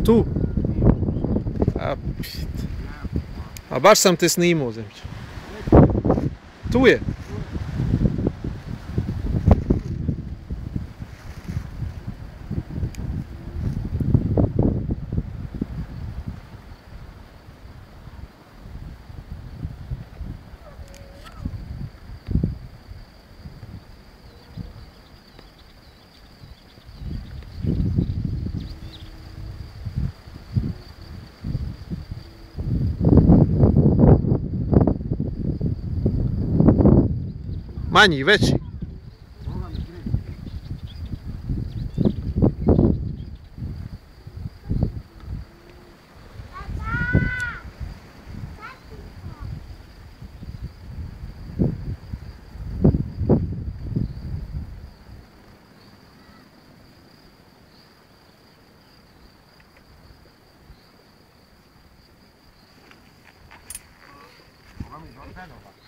tu? A baš sam te snimao, Zemljo. Tu je. Manji, veći.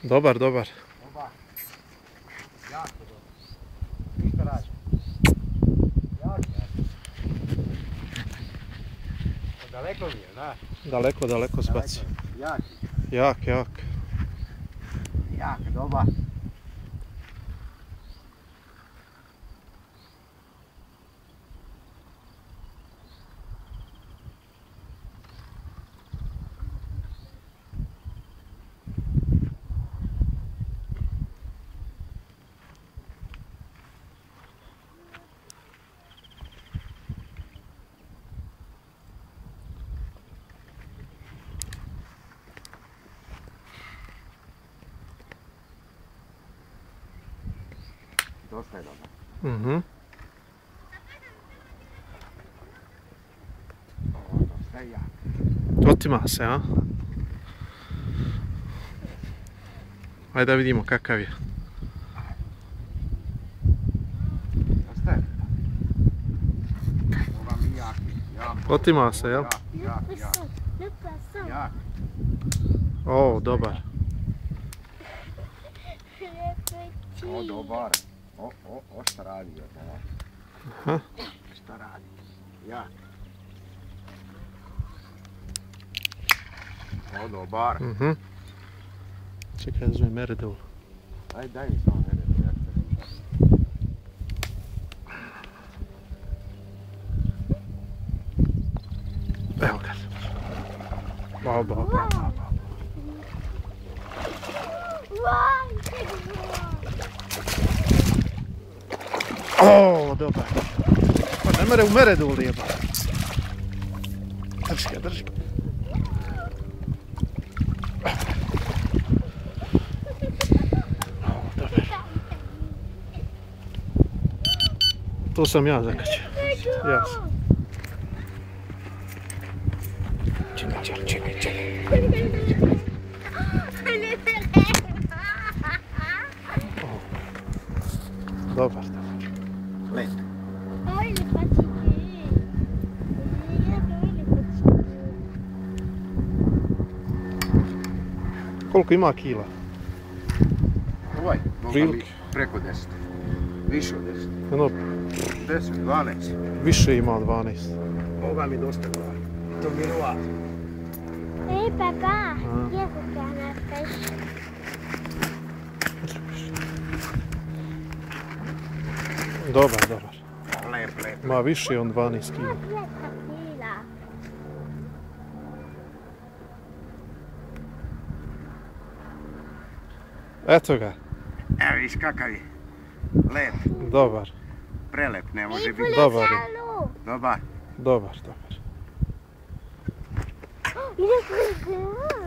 Dobar, dobar. Jako dobro. Ništa radi. Daleko mi je, znaš? Daleko, daleko zbaci. Jak. Jak, jak. Jak, dobar. Dosta je dobro. Mhm. Dosta je jak. Otima se, a? Ajde da vidimo kakav je. Dosta je. Ova mi jak. Otima se, jel? Jak. O, dobar. O, dobar. O šta radi, Aha. šta radi. Jak. O, dobar. Mhm. Čekaj, da zove meredul. Aj, daj mi samo mene. Evo ga. Bao, bao, bao, bao. O, dobar. Pa ne mere u meredul jeba. Drži ga, drži ga. O, dobar. To sam ja zakačio. Ja sam. Čekaj. Dobar. Let. Koliko ima kila? Ovaj, Prilike. preko 10. Više od 10. Jedno 10, 12. više ima od 12. Ovoga mi dosta glavi. To mi je nova. Ej, papa, gdje se to nastaviš? Dobar, dobar. Lep. Ma više on 12 kila. 200 kila. Eto ga. Evo viš kakav je. Lep, Dobar. prelep, ne može biti. Dobar je. Dobar. Dobar, dobar. Ide